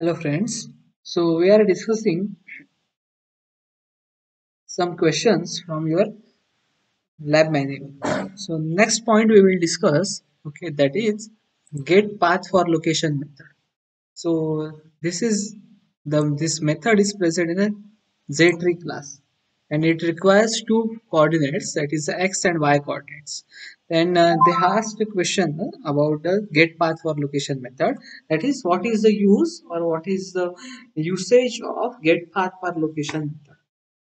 Hello friends. So we are discussing some questions from your lab manual. So next point we will discuss, okay, that is get path for location method. So this method is present in a Z-tree class and it requires two coordinates, that is the x and y coordinates. Then they asked a question about the get path for location method, that is what is the use or what is the usage of get path for location method,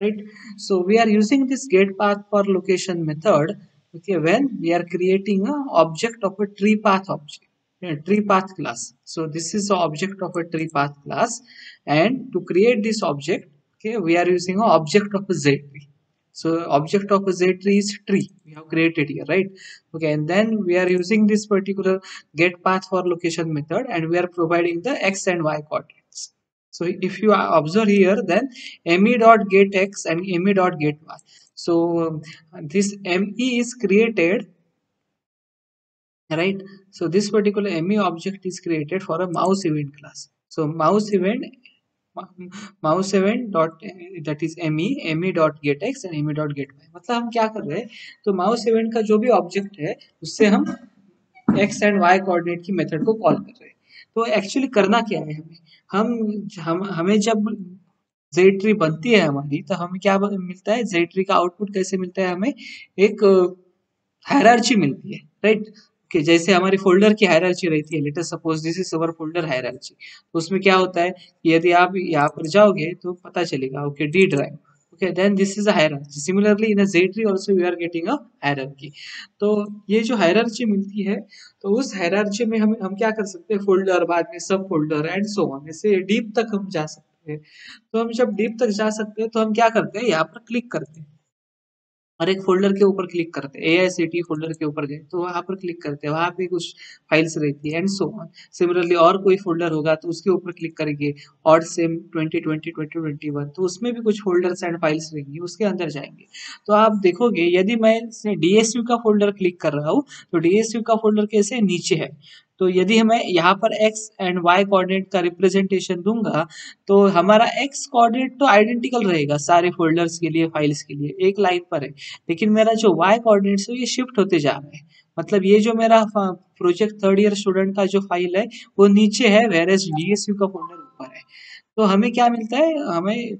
right? So we are using this get path for location method, okay, when we are creating a object of a tree path object, tree path class. So this is the object of a tree path class, and to create this object, okay, we are using an object of a Z tree. So object of a Z tree is tree we have created here, right? Okay, and then we are using this particular get path for location method, and we are providing the x and y coordinates. So if you observe here, then me dot get x and me dot get y. So this me is created, right? So this particular me object is created for a mouse event class. So mouse event dot, that is me dot get x and me dot get y. मतलब हम क्या कर रहे हैं, तो mouse event का जो भी ऑब्जेक्ट है उससे हम एक्स एंड वाई कोऑर्डिनेट की मेथड को कॉल कर रहे हैं. तो एक्चुअली करना क्या है, हम हमें जब जेड ट्री बनती है हमारी, तो हमें क्या मिलता है, जेड ट्री का आउटपुट कैसे मिलता है, हमें एक हायरार्ची मिलती है, राइट? कि जैसे हमारी फोल्डर की हायरार्ची रहती है, let us suppose this is our folder hierarchy. तो उसमें क्या होता है कि यदि आप यहाँ पर जाओगे तो पता चलेगा, okay, D drive, okay, then this is a hierarchy. Similarly in a Z tree also we are getting a hierarchy. तो ये जो हायरार्ची मिलती है, तो उस हायरार्ची में हम क्या कर सकते हैं, फोल्डर, बाद में सब फोल्डर एंड सो ऑन, ऐसे डीप तक हम जा सकते हैं. तो हम जब डीप तक जा सकते हैं तो हम क्या करते हैं, यहाँ पर क्लिक करते हैं और एक फ़ोल्डर के ऊपर क्लिक करते हैं, एआईसीटी फ़ोल्डर के ऊपर गए तो वहाँ पर क्लिक करते हैं, वहाँ पे कुछ फाइल्स रहती है एंड सो ऑन. सिमिलरली और कोई फ़ोल्डर होगा तो उसके ऊपर क्लिक करेंगे, और सेम 2020 2021 तो उसमें भी कुछ फ़ोल्डर्स एंड फाइल्स रहेंगी, उसके अंदर जाएंगे. तो आप देखोगे यदि मैं डीएसयू का फ़ोल्डर क्लिक कर रहा हूँ, तो डीएसयू का फ़ोल्डर कैसे नीचे है. तो यदि मैं यहाँ पर एक्स एंड वाई कोऑर्डिनेट का रिप्रेजेंटेशन दूंगा, तो हमारा एक्स कोऑर्डिनेट तो आइडेंटिकल रहेगा सारे फोल्डर्स के लिए, फाइल्स के लिए एक लाइन पर है, लेकिन मेरा जो वाई कोऑर्डिनेट्स है ये शिफ्ट होते जा रहे हैं. मतलब ये जो मेरा प्रोजेक्ट थर्ड ईयर स्टूडेंट का जो फाइल है वो नीचे है, वेर एज डीएसयू का फोल्डर ऊपर है. तो हमें क्या मिलता है, हमें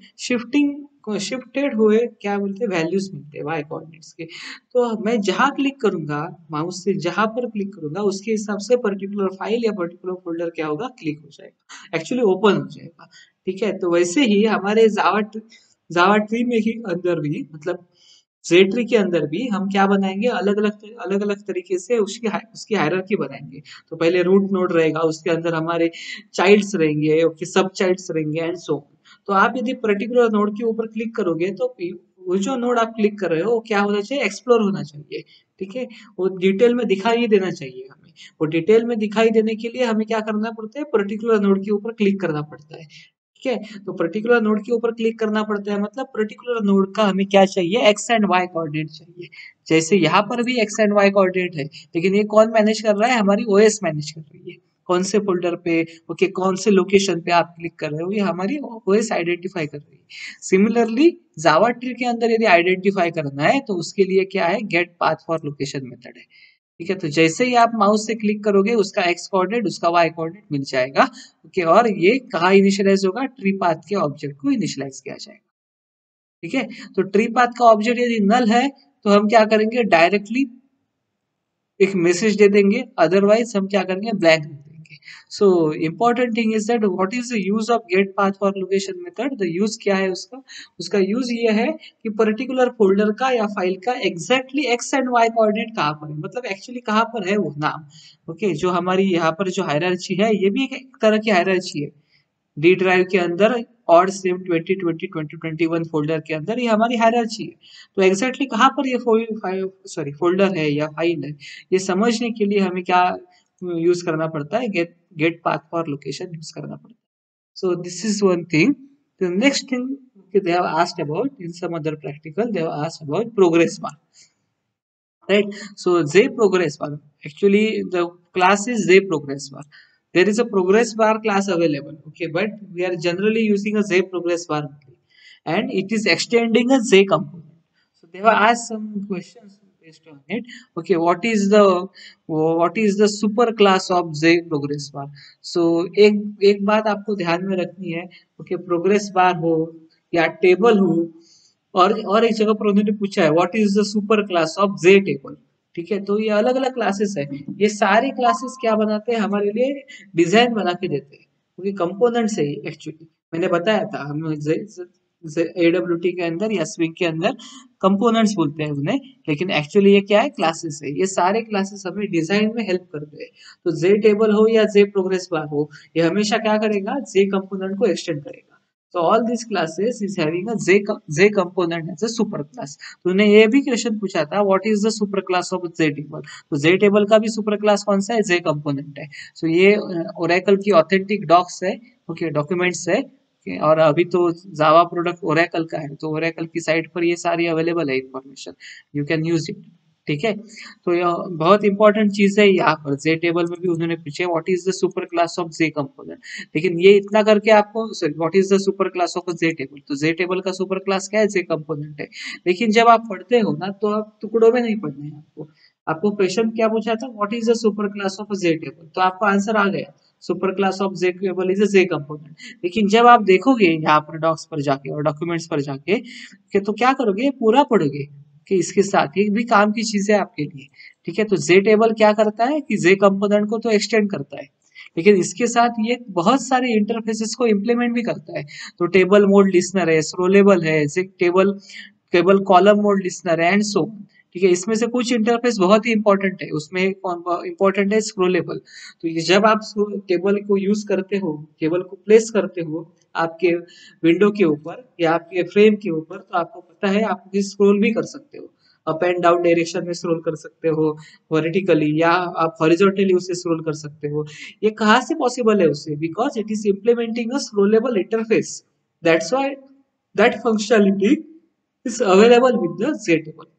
शिफ्टेड हुए क्या मिलते हैं, वैल्यूज मिलते हैं वाई कोऑर्डिनेट्स के. तो मैं जहाँ क्लिक करूंगा, माउस से जहां पर क्लिक करूंगा उसके हिसाब से पर्टिकुलर फाइल या पर्टिकुलर फोल्डर क्या होगा, क्लिक हो जाएगा, एक्चुअली ओपन हो जाएगा. ठीक है, तो वैसे ही हमारे जावा ट्री में ही अंदर भी, मतलब जेड ट्री के अंदर भी हम क्या बनाएंगे, अलग अलग तरीके से उसकी हायरार्की बनाएंगे. तो पहले रूट नोड रहेगा, उसके अंदर हमारे चाइल्ड्स रहेंगे, ओके, सब चाइल्ड्स रहेंगे एंड सो. तो आप यदि पर्टिकुलर नोड के ऊपर क्लिक करोगे तो वो जो नोड आप क्लिक कर रहे हो वो क्या होना चाहिए, एक्सप्लोर होना चाहिए. ठीक है, वो डिटेल में दिखाई देना चाहिए हमें. वो डिटेल में दिखाई देने के लिए हमें क्या करना पड़ता है, पर्टिकुलर नोड के ऊपर क्लिक करना पड़ता है. ठीक है, तो पर्टिकुलर नोड के ऊपर क्लिक करना पड़ता है, मतलब पर्टिकुलर नोड का हमें क्या चाहिए, एक्स एंड वाई कोऑर्डिनेट चाहिए. जैसे यहाँ पर भी एक्स एंड वाई कोऑर्डिनेट है, लेकिन ये कौन मैनेज कर रहा है, हमारी ओएस मैनेज कर रही है. कौन से फोल्डर पे, ओके, कौन से लोकेशन पे आप क्लिक कर रहे हो, ये हमारी ओएस आइडेंटिफाई कर रही है. सिमिलरली जावा ट्री के अंदर यदि आइडेंटिफाई करना है तो उसके लिए क्या है, get path for location method है. ठीक है, तो जैसे ही आप माउस से क्लिक करोगे उसका एक्स कोऑर्डिनेट उसका वाई कोऑर्डिनेट मिल जाएगा. ओके, और ये कहाँ इनिशियलाइज होगा, ट्री पाथ के ऑब्जेक्ट को इनिशियलाइज किया जाएगा. ठीक है, तो ट्री पाथ का ऑब्जेक्ट यदि नल है तो हम क्या करेंगे, डायरेक्टली एक मैसेज दे देंगे, अदरवाइज हम क्या करेंगे, ब्लैंक दे देंगे. So important thing is that what is the use of get path for location method. The use क्या है उसका, उसका यूज ये है कि पर्टिकुलर फोल्डर का या फाइल का exactly X and Y coordinate कहाँ पर है, मतलब एक्चुअली कहाँ पर है वो नाम. ओके, जो हमारी यहाँ पर जो हायरार्ची है ये भी एक तरह की हायरार्ची है. डी ड्राइव के अंदर और सेम 2020 2021 फोल्डर के अंदर ये हमारी हायरार्ची है. तो एग्जैक्टली कहाँ पर ये फोल्डर है या फाइल है, ये समझने के लिए हमें क्या यूज करना पड़ता है, get get path for location use करना पड़ता है. So this is one thing. The next thing, okay, they have asked about in some other practical, they have asked about progress bar, right? So Z progress bar, actually the class is Z progress bar. there is a progress bar class available, okay, but we are generally using a z progress bar only, and it is extending a z component. So they have asked some questions based on it. Okay, what is the super class of z progress bar? So एक एक बात आपको ध्यान में रखनी है, okay, progress bar हो या टेबल हो, और एक जगह पर उन्होंने पूछा है what is the super class of J table. ठीक है, तो ये अलग अलग क्लासेस है। ये सारी क्लासेस क्या बनाते हैं हमारे लिए, डिजाइन बना के देते हैं, क्योंकि कंपोनेंट्स है एक्चुअली। मैंने बताया था हम एडब्ल्यूटी के अंदर या स्विंग के अंदर कंपोनेंट्स बोलते हैं उन्हें, लेकिन एक्चुअली ये क्या है, क्लासेस है। ये सारे क्लासेस हमें डिजाइन में हेल्प करते हैं। तो जे टेबल हो या जे प्रोग्रेस बार हो, ये हमेशा क्या करेगा, जे कंपोनेंट को एक्सटेंड करेगा। So all these classes is having a Z component as a super class. तो उन्हें ये भी क्वेश्चन पूछा था what is the super class of Z table? तो Z table का भी super class कौन सा है, Z component है। So ये Oracle की authentic docs है, okay, documents है। okay, और अभी तो Java प्रोडक्ट Oracle का है, तो Oracle की साइट पर ये सारी अवेलेबल है information, you can use it. ठीक है, तो यह बहुत इंपॉर्टेंट चीज है। यहाँ पर जे टेबल में भी उन्होंने पूछे what is the super class of J component, लेकिन ये इतना करके आपको, sorry, what is the super class of J table, तो जे टेबल का सुपर क्लास क्या है, जे कंपोनेंट है। लेकिन जब आप पढ़ते हो ना, तो आप टुकड़ों में नहीं पढ़ना है आपको। आपको क्वेश्चन क्या पूछा था, what is the super class of J table, तो आपको आंसर आ गया, super class of J table is a J component. लेकिन जब आप देखोगे यहाँ पर डॉक्स पर जाके और डॉक्यूमेंट्स पर जाके तो क्या करोगे, पूरा पढ़ोगे कि इसके साथ ये भी काम की चीज है आपके लिए। ठीक है, तो जे टेबल क्या करता है कि जे कंपोनेंट को तो एक्सटेंड करता है, लेकिन इसके साथ ये बहुत सारे इंटरफेसेस को इम्प्लीमेंट भी करता है। तो टेबल मोड लिस्नर है, स्क्रोलेबल है, table table column mode listener है, एंड सो। ठीक है, इसमें से कुछ इंटरफेस बहुत ही इंपॉर्टेंट है, उसमें इंपॉर्टेंट है स्क्रोलेबल। तो ये जब आप टेबल को यूज करते हो, टेबल को प्लेस करते हो आपके विंडो के ऊपर या आपके फ्रेम के ऊपर, तो आपको पता है आप स्क्रोल भी कर सकते हो, अप एंड डाउन डायरेक्शन में स्क्रॉल कर सकते हो, वर्टिकली, या आप हॉरिजॉन्टली उसे स्क्रॉल कर सकते हो। ये कहाँ से पॉसिबल है उससे, because it is implementing a scrollable interface, that's why that functionality is available with the JTable.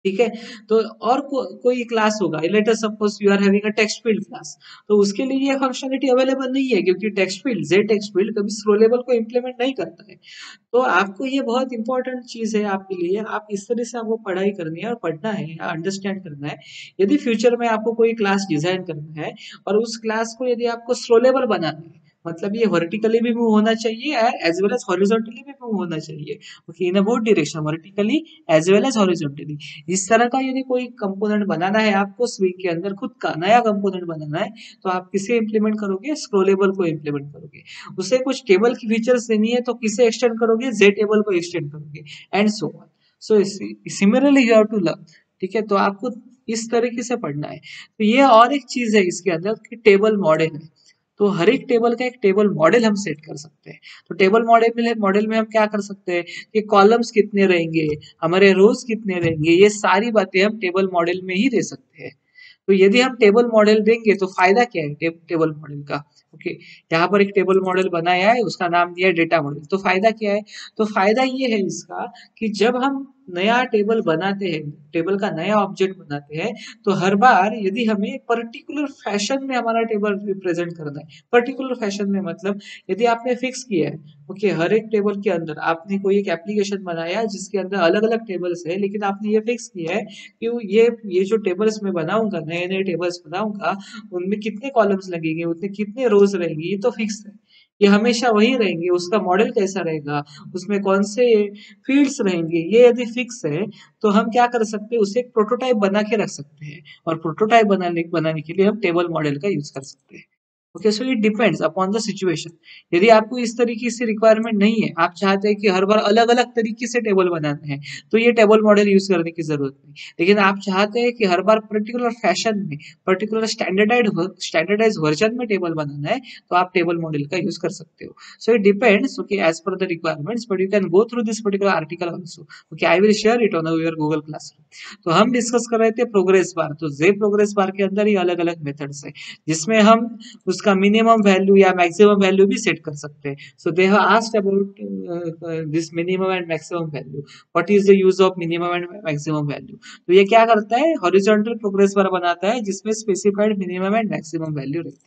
ठीक है, तो और कोई क्लास होगा, let us suppose you are having a text field class, तो उसके लिए ये फंक्शनलिटी अवेलेबल नहीं है, क्योंकि text field, J text field कभी स्क्रोलेबल को इम्प्लीमेंट नहीं करता है। तो आपको ये बहुत इंपॉर्टेंट चीज है आपके लिए, आप इस तरह से आपको पढ़ाई करनी है और पढ़ना है, अंडरस्टैंड करना है। यदि फ्यूचर में आपको कोई क्लास डिजाइन करना है और उस क्लास को यदि आपको स्क्रोलेबल बनाना है, मतलब ये वर्टिकली भी मूव होना चाहिए एज वेल एज हॉरिजॉन्टली भी मूव होना चाहिए, okay, in a both direction, vertically as well as horizontally. इस तरह का यदि कोई कंपोनेंट बनाना है आपको स्विंग के अंदर, खुद का नया कंपोनेंट बनाना है, तो आप किसे इंप्लीमेंट करोगे, स्क्रोलेबल को इंप्लीमेंट करोगे। उसे कुछ टेबल की फीचर्स देनी है तो किसे एक्सटेंड करोगे, जे टेबल को एक्सटेंड करोगे, and so on. So similarly you have to learn. ठीक है, तो आपको इस तरीके से पढ़ना है। तो ये और एक चीज है इसके अंदर कि टेबल मॉडल है। तो हर एक टेबल का एक टेबल मॉडल हम सेट कर सकते हैं। तो टेबल मॉडल में हम क्या कर सकते हैं कि कॉलम्स कितने रहेंगे, हमारे रोज कितने रहेंगे, ये सारी बातें हम टेबल मॉडल में ही दे सकते हैं। तो यदि हम टेबल मॉडल देंगे तो फायदा क्या है टेबल मॉडल का, ओके, यहाँ पर एक टेबल मॉडल बनाया है, उसका नाम दिया है डेटा मॉडल। तो फायदा क्या है, तो फायदा ये है इसका कि जब हम नया टेबल बनाते हैं, टेबल का नया ऑब्जेक्ट बनाते हैं, तो हर बार यदि हमें पर्टिकुलर फैशन में हमारा टेबल रिप्रेजेंट करना है, पर्टिकुलर फैशन में मतलब यदि आपने फिक्स किया है, ओके, हर एक टेबल के अंदर आपने कोई एक एप्लीकेशन बनाया जिसके अंदर अलग अलग टेबल्स है, लेकिन आपने ये फिक्स किया है कि ये जो टेबल्स मैं बनाऊंगा, नए नए टेबल्स बनाऊंगा, उनमें कितने कॉलम्स लगेंगे, उतने कितने रोज रहेंगे, ये तो फिक्स है, ये हमेशा वही रहेंगे। उसका मॉडल कैसा रहेगा, उसमें कौन से फील्ड्स रहेंगे, ये यदि फिक्स है, तो हम क्या कर सकते हैं, उसे एक प्रोटोटाइप बना के रख सकते हैं, और प्रोटोटाइप बनाने के लिए हम टेबल मॉडल का यूज कर सकते हैं। Okay, so it depends upon the situation. यदि आपको इस तरीके से रिक्वायरमेंट नहीं है, आप चाहते हैं कि हर बार अलग अलग तरीके से टेबल बनाना है, तो ये टेबल मॉडल यूज करने की जरूरत नहीं। लेकिन आप चाहते हैं कि हर बार पर्टिकुलर फैशन में, पर्टिकुलर स्टैंडर्डाइज वर्जन में टेबल बनाना है, तो आप टेबल मॉडल का यूज कर सकते हो। So it depends, okay, as per the requirements, but you can go through this particular article also. Okay, I will share it on your Google classroom. तो हम डिस्कस कर रहे थे प्रोग्रेस बार। तो जे प्रोग्रेस बार के अंदर ही अलग अलग मेथड्स है, जिसमें हम उसका मिनिमम वैल्यू या मैक्सिमम वैल्यू भी सेट कर सकते हैं। So they have asked about this minimum and maximum value, what is the use of minimum and maximum value. तो ये क्या करता है, हॉरिजॉन्टल प्रोग्रेस बार बनाता है जिसमें specified minimum and maximum value रहती है।